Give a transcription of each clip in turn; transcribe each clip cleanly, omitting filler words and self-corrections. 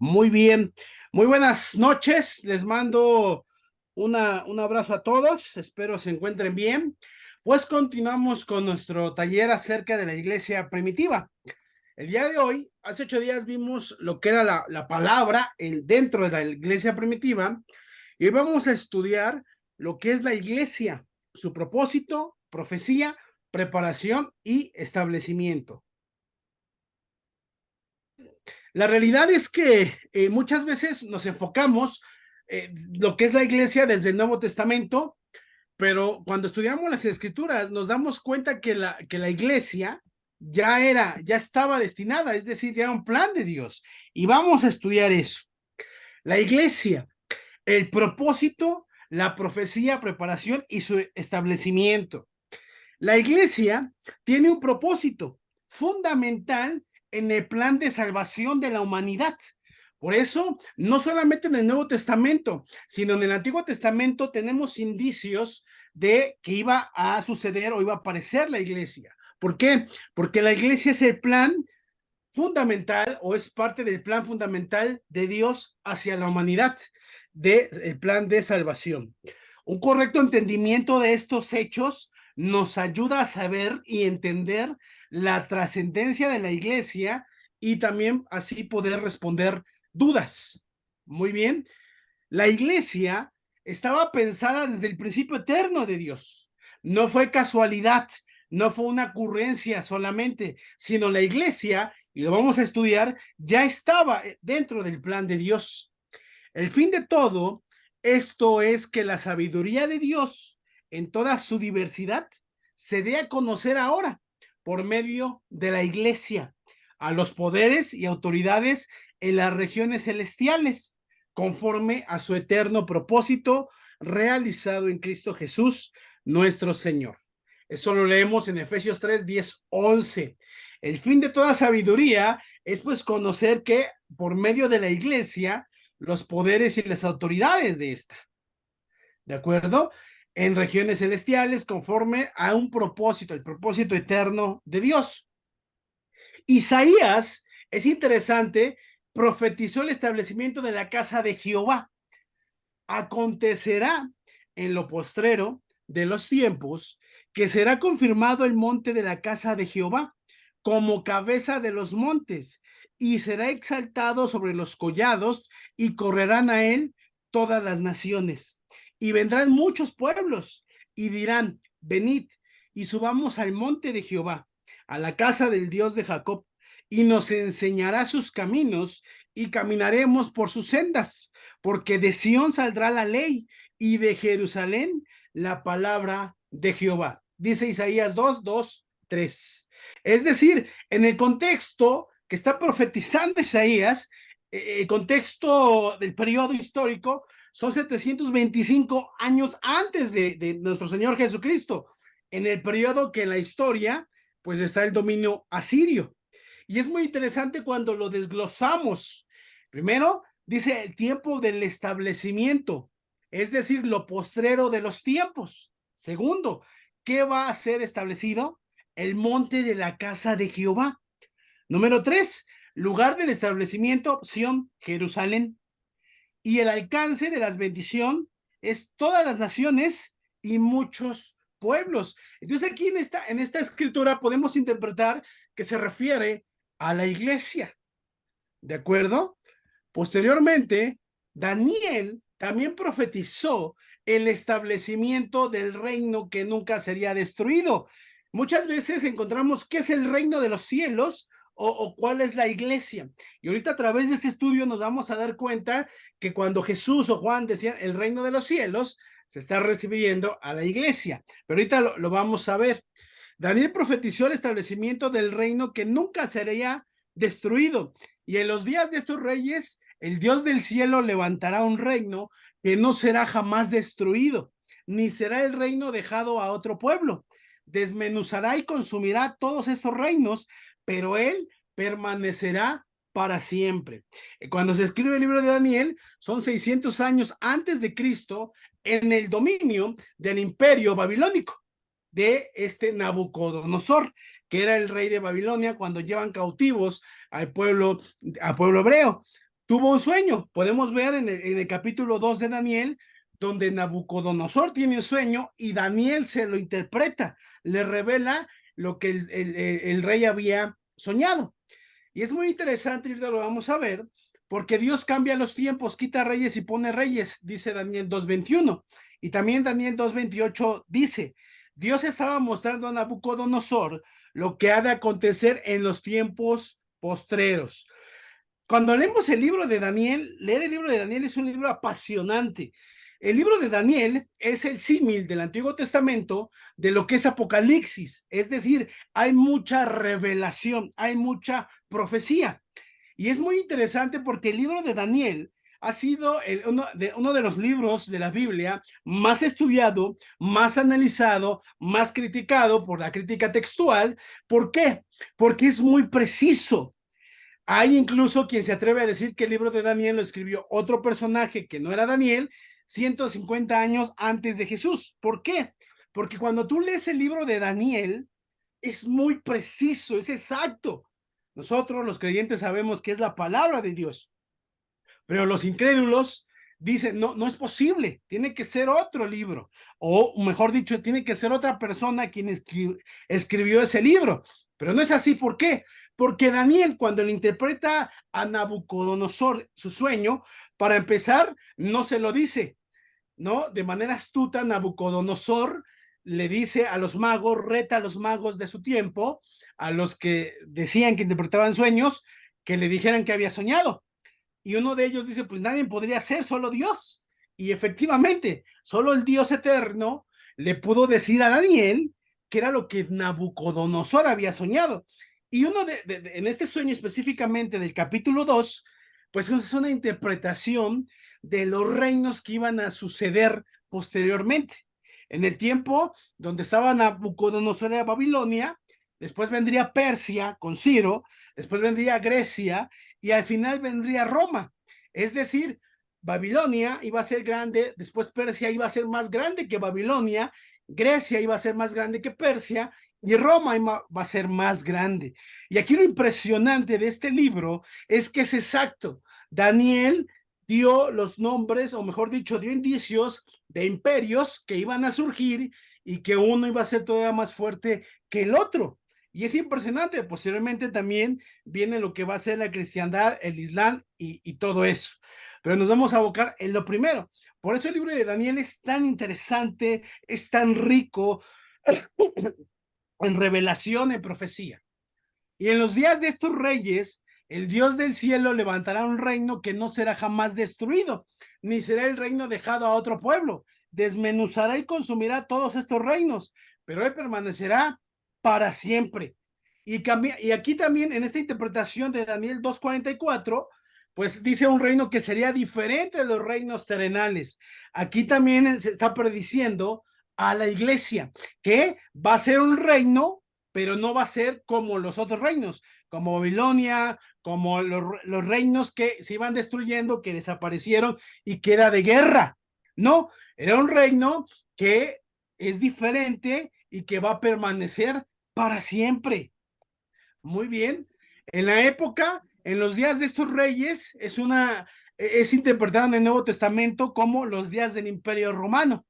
Muy bien, muy buenas noches. Les mando un abrazo a todos. Espero se encuentren bien. Pues continuamos con nuestro taller acerca de la iglesia primitiva. El día de hoy, hace 8 días, vimos lo que era la palabra dentro de la iglesia primitiva y hoy vamos a estudiar lo que es la iglesia, su propósito, profecía, preparación y establecimiento. La realidad es que muchas veces nos enfocamos lo que es la iglesia desde el Nuevo Testamento, pero cuando estudiamos las escrituras nos damos cuenta que la iglesia ya estaba destinada, es decir, ya era un plan de Dios. Y vamos a estudiar eso. La iglesia, el propósito, la profecía, preparación y su establecimiento. La iglesia tiene un propósito fundamental en el plan de salvación de la humanidad. Por eso, no solamente en el Nuevo Testamento, sino en el Antiguo Testamento tenemos indicios de que iba a suceder o iba a aparecer la iglesia. ¿Por qué? Porque la iglesia es el plan fundamental o es parte del plan fundamental de Dios hacia la humanidad, del plan de salvación. Un correcto entendimiento de estos hechos nos ayuda a saber y entender la trascendencia de la iglesia y también así poder responder dudas. Muy bien, la iglesia estaba pensada desde el principio eterno de Dios. No fue casualidad, no fue una ocurrencia solamente, sino la iglesia, y lo vamos a estudiar, ya estaba dentro del plan de Dios. El fin de todo esto es que la sabiduría de Dios en toda su diversidad se dé a conocer ahora por medio de la iglesia a los poderes y autoridades en las regiones celestiales, conforme a su eterno propósito realizado en Cristo Jesús, nuestro Señor. Eso lo leemos en Efesios 3, 10, 11. El fin de toda sabiduría es pues conocer que por medio de la iglesia los poderes y las autoridades de esta, ¿de acuerdo? En regiones celestiales conforme a un propósito, el propósito eterno de Dios. Isaías, es interesante, profetizó el establecimiento de la casa de Jehová. Acontecerá en lo postrero de los tiempos que será confirmado el monte de la casa de Jehová como cabeza de los montes y será exaltado sobre los collados y correrán a él todas las naciones y vendrán muchos pueblos y dirán, venid y subamos al monte de Jehová, a la casa del Dios de Jacob, y nos enseñará sus caminos y caminaremos por sus sendas, porque de Sión saldrá la ley y de Jerusalén la palabra de Jehová. Dice Isaías 2, 2, 3. Es decir, en el contexto que está profetizando Isaías, el contexto del periodo histórico, son 725 años antes de nuestro Señor Jesucristo, en el periodo que en la historia pues está el dominio asirio. Y es muy interesante cuando lo desglosamos. Primero, dice el tiempo del establecimiento, es decir, lo postrero de los tiempos. Segundo, ¿qué va a ser establecido? El monte de la casa de Jehová. Número 3, lugar del establecimiento, Sión, Jerusalén. Y el alcance de las bendiciones es todas las naciones y muchos pueblos. Entonces aquí en esta escritura podemos interpretar que se refiere a la iglesia, ¿de acuerdo? Posteriormente, Daniel también profetizó el establecimiento del reino que nunca sería destruido. Muchas veces encontramos qué es el reino de los cielos o cuál es la iglesia. Y ahorita a través de este estudio nos vamos a dar cuenta que cuando Jesús o Juan decían el reino de los cielos, se está recibiendo a la iglesia. Pero ahorita lo vamos a ver. Daniel profetizó el establecimiento del reino que nunca sería destruido. Y en los días de estos reyes, el Dios del cielo levantará un reino que no será jamás destruido, ni será el reino dejado a otro pueblo. Desmenuzará y consumirá todos estos reinos, pero él permanecerá para siempre. Cuando se escribe el libro de Daniel, son 600 años antes de Cristo en el dominio del imperio babilónico de este Nabucodonosor, que era el rey de Babilonia cuando llevan cautivos al pueblo hebreo. tuvo un sueño. Podemos ver en el capítulo 2 de Daniel, donde Nabucodonosor tiene un sueño y Daniel se lo interpreta, le revela lo que el rey había soñado. Y es muy interesante, y lo vamos a ver, porque Dios cambia los tiempos, quita reyes y pone reyes, dice Daniel 2:21. Y también Daniel 2:28 dice, Dios estaba mostrando a Nabucodonosor lo que ha de acontecer en los tiempos postreros. Cuando leemos el libro de Daniel, leer el libro de Daniel es un libro apasionante. El libro de Daniel es el símil del Antiguo Testamento de lo que es Apocalipsis, es decir, hay mucha revelación, hay mucha profecía. Y es muy interesante porque el libro de Daniel ha sido uno de los libros de la Biblia más estudiado, más analizado, más criticado por la crítica textual. ¿Por qué? Porque es muy preciso. Hay incluso quien se atreve a decir que el libro de Daniel lo escribió otro personaje que no era Daniel 150 años antes de Jesús. ¿Por qué? Porque cuando tú lees el libro de Daniel, es muy preciso, es exacto. Nosotros los creyentes sabemos que es la palabra de Dios, pero los incrédulos dicen, no, no es posible, tiene que ser otro libro, o mejor dicho, tiene que ser otra persona quien escribió ese libro, pero no es así. ¿Por qué? Porque Daniel, cuando le interpreta a Nabucodonosor su sueño, para empezar, no se lo dice, ¿no? De manera astuta, Nabucodonosor le dice a los magos, reta a los magos de su tiempo, a los que decían que interpretaban sueños, que le dijeran que había soñado. Y uno de ellos dice, pues nadie podría ser, solo Dios. Y efectivamente, solo el Dios eterno le pudo decir a Daniel que era lo que Nabucodonosor había soñado. Y uno en este sueño específicamente del capítulo 2, pues es una interpretación de los reinos que iban a suceder posteriormente. En el tiempo donde estaba Nabucodonosor en Babilonia, después vendría Persia con Ciro, después vendría Grecia, y al final vendría Roma. Es decir, Babilonia iba a ser grande, después Persia iba a ser más grande que Babilonia, Grecia iba a ser más grande que Persia y Roma va a ser más grande. Y aquí lo impresionante de este libro es que es exacto. Daniel dio los nombres, o mejor dicho, dio indicios de imperios que iban a surgir y que uno iba a ser todavía más fuerte que el otro. Y es impresionante. Posteriormente también viene lo que va a ser la cristiandad, el islam y todo eso. Pero nos vamos a abocar en lo primero. Por eso el libro de Daniel es tan interesante, es tan rico en revelación, en profecía. Y en los días de estos reyes, el Dios del cielo levantará un reino que no será jamás destruido, ni será el reino dejado a otro pueblo. Desmenuzará y consumirá todos estos reinos, pero él permanecerá para siempre. Y aquí también en esta interpretación de Daniel 2:44, pues dice un reino que sería diferente de los reinos terrenales. Aquí también se está prediciendo a la iglesia que va a ser un reino, pero no va a ser como los otros reinos, como Babilonia, como los reinos que se iban destruyendo, que desaparecieron y que era de guerra. No, era un reino que es diferente y que va a permanecer para siempre. Muy bien. En la época, en los días de estos reyes, es interpretado en el Nuevo Testamento como los días del Imperio Romano.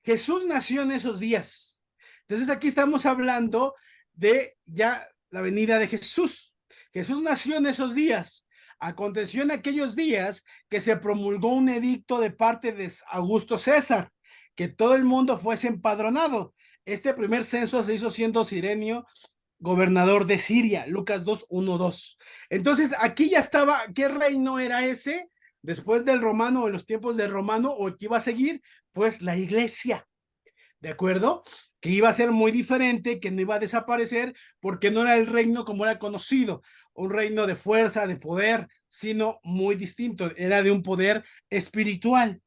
Jesús nació en esos días. Entonces aquí estamos hablando de ya la venida de Jesús. Jesús nació en esos días. Aconteció en aquellos días que se promulgó un edicto de parte de Augusto César, que todo el mundo fuese empadronado. Este primer censo se hizo siendo Cirenio gobernador de Siria, Lucas 2:1-2. Entonces, aquí ya estaba, ¿qué reino era ese? Después del romano, en los tiempos del romano, o que iba a seguir, pues la iglesia, ¿de acuerdo? Que iba a ser muy diferente, que no iba a desaparecer, porque no era el reino como era conocido, un reino de fuerza, de poder, sino muy distinto, era de un poder espiritual.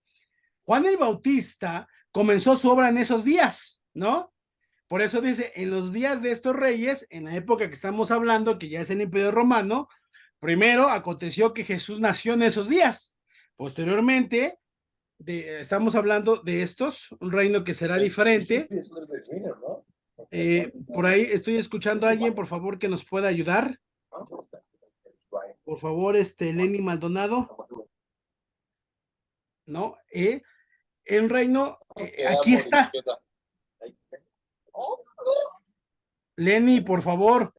Juan el Bautista comenzó su obra en esos días, ¿no? Por eso dice, en los días de estos reyes, en la época que estamos hablando, que ya es el Imperio Romano, primero aconteció que Jesús nació en esos días. Posteriormente, estamos hablando de estos, un reino que será diferente. Por ahí estoy escuchando a alguien, por favor, que nos pueda ayudar. Por por favor, Lenny Maldonado, ¿no? El reino, aquí está. Lenny, por favor.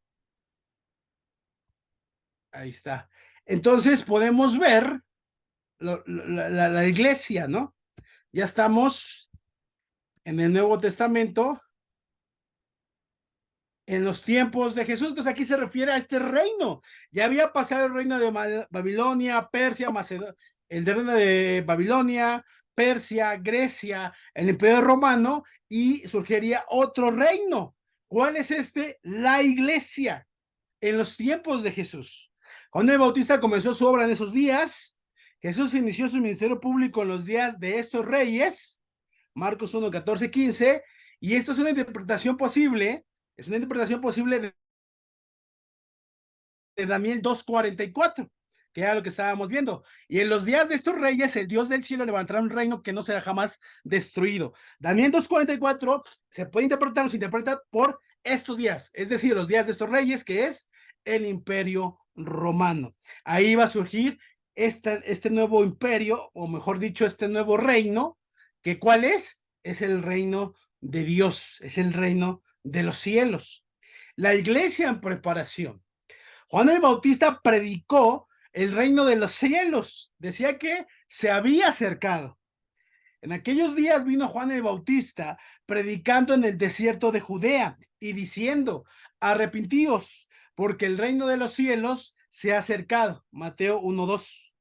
Ahí está. Entonces podemos ver la iglesia, ¿no? Ya estamos en el Nuevo Testamento, en los tiempos de Jesús. Entonces aquí se refiere a este reino. Ya había pasado el reino de Babilonia, Persia, Macedonia, el reino de Babilonia, Persia, Grecia, el Imperio Romano, y surgiría otro reino. ¿Cuál es este? La iglesia, en los tiempos de Jesús. Juan el Bautista comenzó su obra en esos días. Jesús inició su ministerio público en los días de estos reyes, Marcos 1, 14, 15, y esto es una interpretación posible, de Daniel 2, 44, que era lo que estábamos viendo. Y en los días de estos reyes, el Dios del cielo levantará un reino que no será jamás destruido. Daniel 2, 44 se puede interpretar o se interpreta por estos días, es decir, los días de estos reyes, que es el imperio romano. Ahí va a surgir este nuevo imperio, o mejor dicho, este nuevo reino, que ¿cuál es? Es el reino de Dios, es el reino de los cielos. La iglesia en preparación. Juan el Bautista predicó el reino de los cielos, decía que se había acercado. En aquellos días vino Juan el Bautista predicando en el desierto de Judea y diciendo: arrepentíos, porque el reino de los cielos se ha acercado. Mateo 1:2.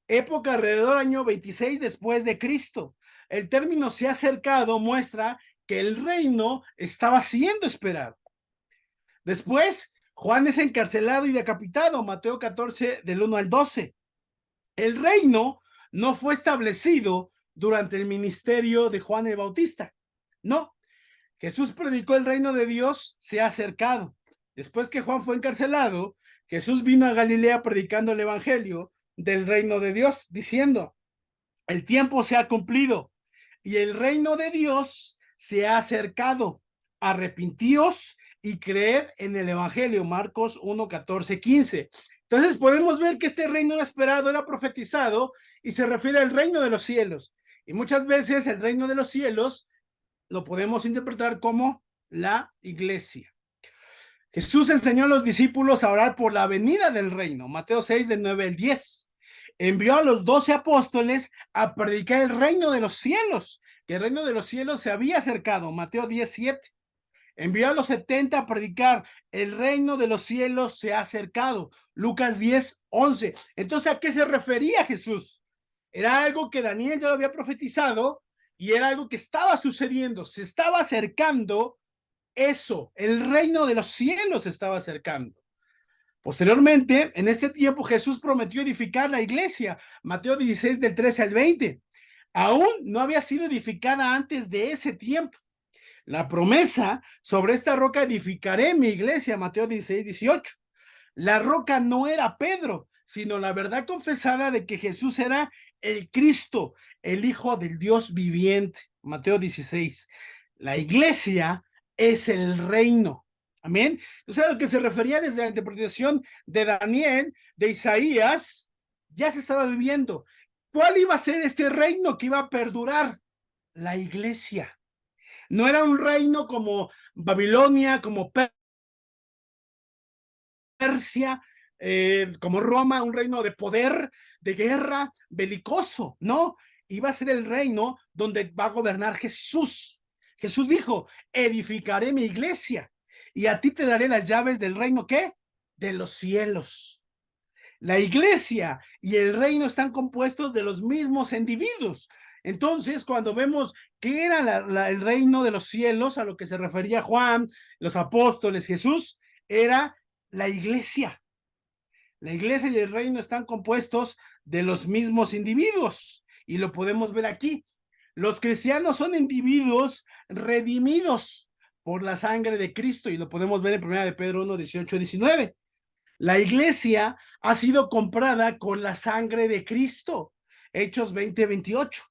Época alrededor año 26 después de Cristo. El término se ha acercado muestra que el reino estaba siendo esperado. Después, Juan es encarcelado y decapitado, Mateo 14 del 1 al 12. El reino no fue establecido durante el ministerio de Juan el Bautista. No, Jesús predicó el reino de Dios se ha acercado. Después que Juan fue encarcelado, Jesús vino a Galilea predicando el evangelio del reino de Dios, diciendo: el tiempo se ha cumplido y el reino de Dios se ha acercado. Arrepentíos y creed en el evangelio. Marcos 1, 14, 15. Entonces podemos ver que este reino era esperado, era profetizado, y se refiere al reino de los cielos. Y muchas veces el reino de los cielos lo podemos interpretar como la iglesia. Jesús enseñó a los discípulos a orar por la venida del reino. Mateo 6, del 9 al 10. Envió a los 12 apóstoles a predicar el reino de los cielos, que el reino de los cielos se había acercado. Mateo 10, 7. Envió a los 70 a predicar: el reino de los cielos se ha acercado. Lucas 10, 11. Entonces, ¿a qué se refería Jesús? Era algo que Daniel ya lo había profetizado y era algo que estaba sucediendo. Se estaba acercando eso. El reino de los cielos se estaba acercando. Posteriormente, en este tiempo, Jesús prometió edificar la iglesia. Mateo 16, del 13 al 20. Aún no había sido edificada antes de ese tiempo. La promesa: sobre esta roca edificaré mi iglesia, Mateo 16, 18. La roca no era Pedro, sino la verdad confesada de que Jesús era el Cristo, el Hijo del Dios viviente, Mateo 16. La iglesia es el reino. Amén. O sea, lo que se refería desde la interpretación de Daniel, de Isaías, ya se estaba viviendo. ¿Cuál iba a ser este reino que iba a perdurar? La iglesia. No era un reino como Babilonia, como Persia, como Roma, un reino de poder, de guerra, belicoso. No, iba a ser el reino donde va a gobernar Jesús. Jesús dijo: edificaré mi iglesia y a ti te daré las llaves del reino, ¿qué? De los cielos. La iglesia y el reino están compuestos de los mismos individuos. Entonces, cuando vemos qué era el reino de los cielos, a lo que se refería Juan, los apóstoles, Jesús, era la iglesia. La iglesia y el reino están compuestos de los mismos individuos, y lo podemos ver aquí. Los cristianos son individuos redimidos por la sangre de Cristo, y lo podemos ver en 1 de Pedro 1, 18, 19. La iglesia ha sido comprada con la sangre de Cristo, Hechos 20, 28.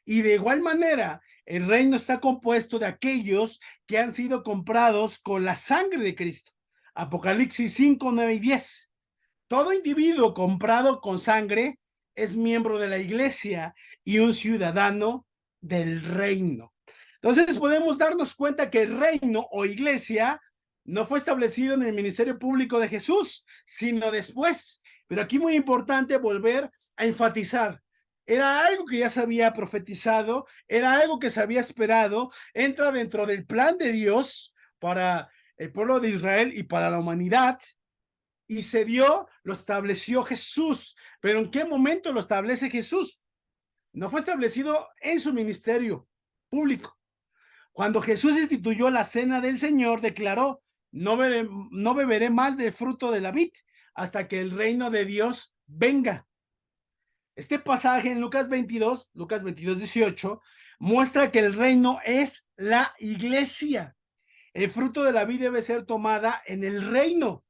Y de igual manera, el reino está compuesto de aquellos que han sido comprados con la sangre de Cristo, Apocalipsis 5, 9 y 10. todo individuo comprado con sangre es miembro de la iglesia y un ciudadano del reino. Entonces podemos darnos cuenta que el reino o iglesia no fue establecido en el ministerio público de Jesús, sino después. Pero aquí muy importante volver a enfatizar. Era algo que ya se había profetizado, era algo que se había esperado, entra dentro del plan de Dios para el pueblo de Israel y para la humanidad, y se dio, lo estableció Jesús. Pero ¿en qué momento lo establece Jesús? No fue establecido en su ministerio público. Cuando Jesús instituyó la cena del Señor, declaró, no beberé más del fruto de la vid hasta que el reino de Dios venga. Este pasaje en Lucas 22, 18, muestra que el reino es la iglesia. El fruto de la vid debe ser tomada en el reino.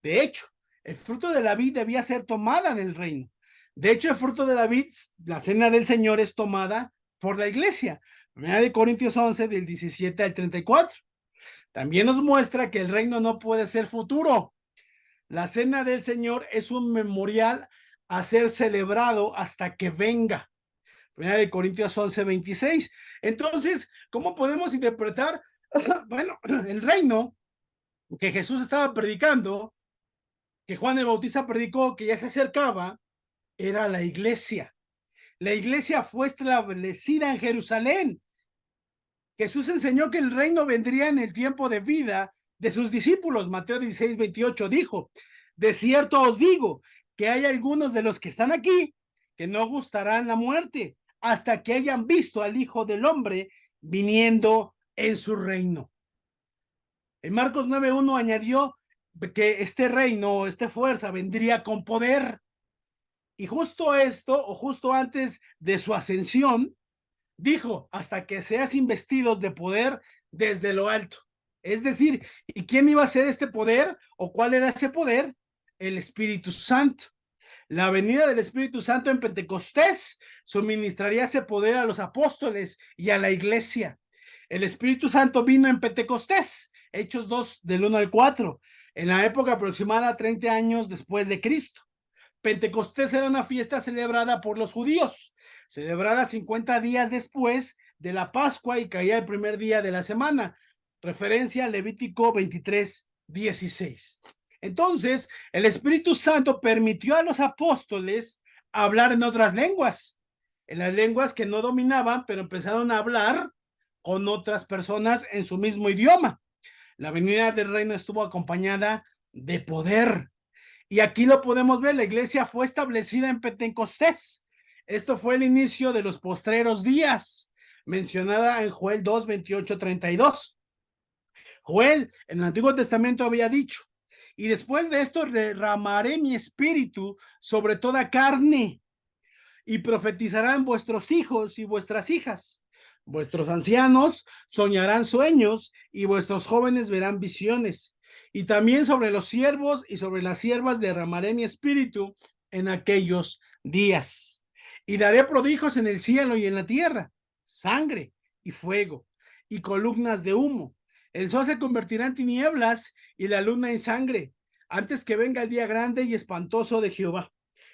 De hecho, el fruto de la vid debía ser tomada en el reino. De hecho, el fruto de la vid, la cena del Señor, es tomada por la iglesia. 1 Corintios 11, del 17 al 34. También nos muestra que el reino no puede ser futuro. La cena del Señor es un memorial a ser celebrado hasta que venga. 1 Corintios 11, 26. Entonces, ¿cómo podemos interpretar, bueno, el reino que Jesús estaba predicando, que Juan el Bautista predicó, que ya se acercaba? Era la iglesia. La iglesia fue establecida en Jerusalén. Jesús enseñó que el reino vendría en el tiempo de vida de sus discípulos. Mateo 16, 28 dijo, de cierto os digo que hay algunos de los que están aquí que no gustarán la muerte hasta que hayan visto al Hijo del Hombre viniendo en su reino. En Marcos 9:1 añadió que este reino, esta fuerza vendría con poder. Y justo esto, o justo antes de su ascensión, dijo, hasta que seas investidos de poder desde lo alto. Es decir, ¿y quién iba a ser este poder? ¿O cuál era ese poder? El Espíritu Santo. La venida del Espíritu Santo en Pentecostés suministraría ese poder a los apóstoles y a la iglesia. El Espíritu Santo vino en Pentecostés, Hechos 2, del 1 al 4, en la época aproximada 30 años después de Cristo. Pentecostés era una fiesta celebrada por los judíos, celebrada 50 días después de la Pascua y caía el primer día de la semana, referencia a Levítico 23, 16. Entonces, el Espíritu Santo permitió a los apóstoles hablar en otras lenguas, en las lenguas que no dominaban, pero empezaron a hablar con otras personas en su mismo idioma. La venida del reino estuvo acompañada de poder. Y aquí lo podemos ver, la iglesia fue establecida en Pentecostés. Esto fue el inicio de los postreros días, mencionada en Joel 2, 28, 32. Joel en el Antiguo Testamento había dicho, y después de esto derramaré mi espíritu sobre toda carne, y profetizarán vuestros hijos y vuestras hijas. Vuestros ancianos soñarán sueños y vuestros jóvenes verán visiones. Y también sobre los siervos y sobre las siervas derramaré mi espíritu en aquellos días. Y daré prodigios en el cielo y en la tierra, sangre y fuego y columnas de humo. El sol se convertirá en tinieblas y la luna en sangre, antes que venga el día grande y espantoso de Jehová.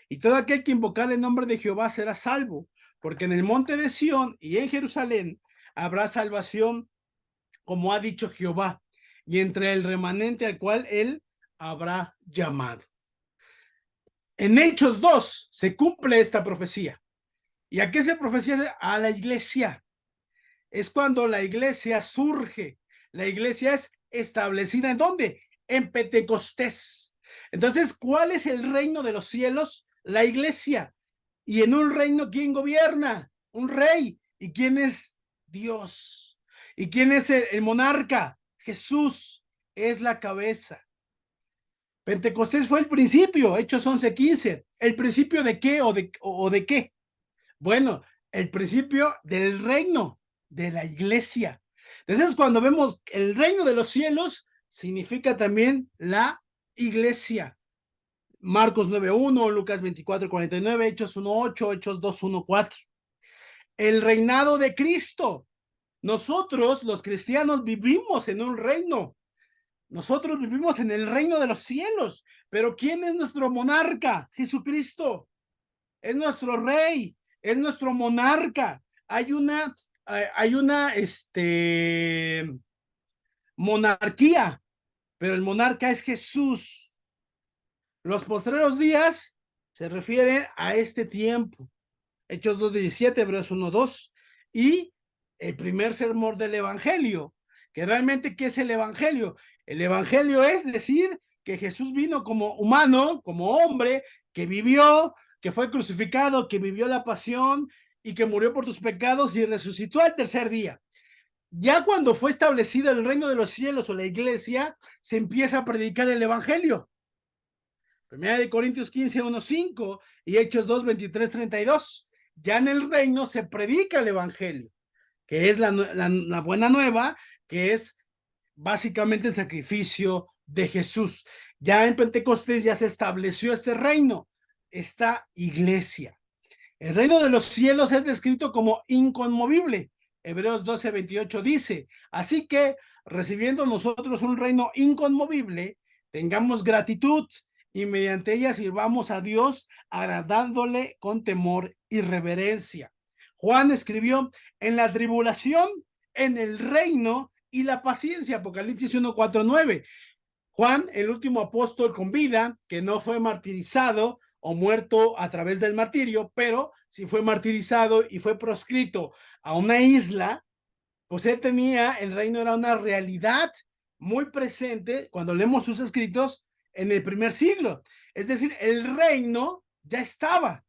Y todo aquel que invocar el nombre de Jehová será salvo, porque en el monte de Sión y en Jerusalén habrá salvación, como ha dicho Jehová, y entre el remanente al cual él habrá llamado. En Hechos 2 se cumple esta profecía. ¿Y a qué se profecía? A la iglesia. Es cuando la iglesia surge. La iglesia es establecida ¿en dónde? En Pentecostés. Entonces, ¿cuál es el reino de los cielos? La iglesia. Y en un reino, ¿quién gobierna? Un rey. ¿Y quién es? Dios. ¿Y quién es el monarca? Jesús es la cabeza. Pentecostés fue el principio, Hechos 11:15. ¿El principio de qué o de qué? Bueno, el principio del reino, de la iglesia. Entonces, cuando vemos el reino de los cielos, significa también la iglesia. Marcos 9:1, Lucas 24:49, Hechos 1:8, Hechos 2:1-4. El reinado de Cristo. Nosotros, los cristianos, vivimos en un reino. Nosotros vivimos en el reino de los cielos, pero ¿quién es nuestro monarca? Jesucristo. Es nuestro rey, es nuestro monarca. Hay una monarquía, pero el monarca es Jesús. Los postreros días se refiere a este tiempo. Hechos 2:17, Hebreos 1:2, y el primer sermón del Evangelio, que realmente, ¿qué es el Evangelio? El Evangelio es decir que Jesús vino como humano, como hombre, que vivió, que fue crucificado, que vivió la pasión y que murió por tus pecados y resucitó al tercer día. Ya cuando fue establecido el reino de los cielos o la iglesia, se empieza a predicar el Evangelio. Primera de Corintios 15:1-5 y Hechos 2:23-32. Ya en el reino se predica el Evangelio, que es la buena nueva, que es básicamente el sacrificio de Jesús. Ya en Pentecostés ya se estableció este reino, esta iglesia. El reino de los cielos es descrito como inconmovible. Hebreos 12:28 dice, así que recibiendo nosotros un reino inconmovible, tengamos gratitud y mediante ella sirvamos a Dios agradándole con temor y reverencia. Juan escribió, en la tribulación, en el reino y la paciencia, Apocalipsis 1:4-9. Juan, el último apóstol con vida, que no fue martirizado o muerto a través del martirio, pero sí fue martirizado y fue proscrito a una isla, pues él tenía, el reino era una realidad muy presente cuando leemos sus escritos en el primer siglo. Es decir, el reino ya estaba,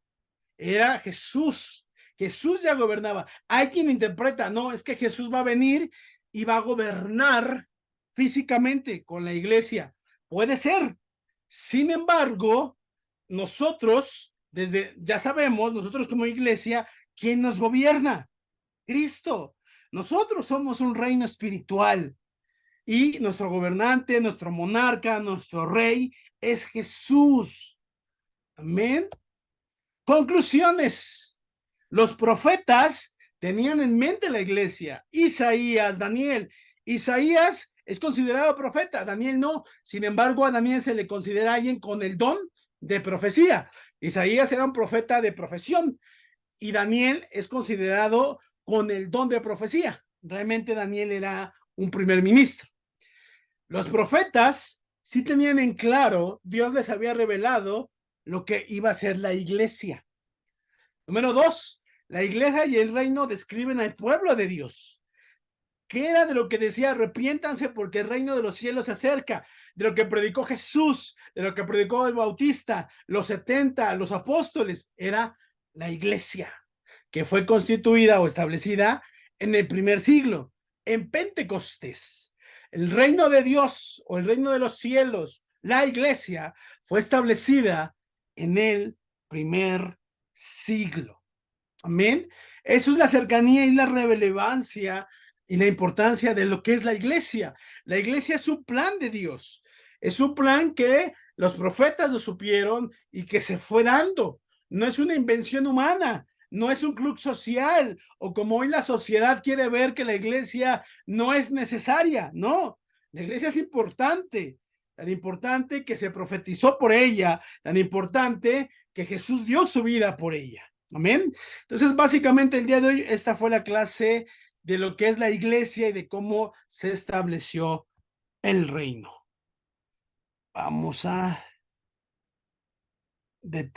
era Jesús. Jesús ya gobernaba. Hay quien interpreta, no, es que Jesús va a venir y va a gobernar físicamente con la iglesia. Puede ser. Sin embargo, nosotros, ya sabemos, nosotros como iglesia, ¿quién nos gobierna? Cristo. Nosotros somos un reino espiritual y nuestro gobernante, nuestro monarca, nuestro rey es Jesús. Amén. Conclusiones. Los profetas tenían en mente la iglesia. Isaías, Daniel. Isaías es considerado profeta, Daniel no. Sin embargo, a Daniel se le considera alguien con el don de profecía. Isaías era un profeta de profesión y Daniel es considerado con el don de profecía. Realmente Daniel era un primer ministro. Los profetas sí tenían en claro, Dios les había revelado lo que iba a ser la iglesia. Número 2, la iglesia y el reino describen al pueblo de Dios. ¿Qué era de lo que decía? Arrepiéntanse porque el reino de los cielos se acerca, de lo que predicó Jesús, de lo que predicó el Bautista, los 70, los apóstoles, era la iglesia, que fue constituida o establecida en el primer siglo, en Pentecostés. El reino de Dios o el reino de los cielos, la iglesia, fue establecida en el primer siglo. Amén. Eso es la cercanía y la relevancia y la importancia de lo que es la iglesia. La iglesia es un plan de Dios. Es un plan que los profetas lo supieron y que se fue dando. No es una invención humana, no es un club social o como hoy la sociedad quiere ver que la iglesia no es necesaria. No, la iglesia es importante, tan importante que se profetizó por ella, tan importante que Jesús dio su vida por ella. Amén. Entonces, básicamente el día de hoy, esta fue la clase de lo que es la iglesia y de cómo se estableció el reino. Vamos a detener.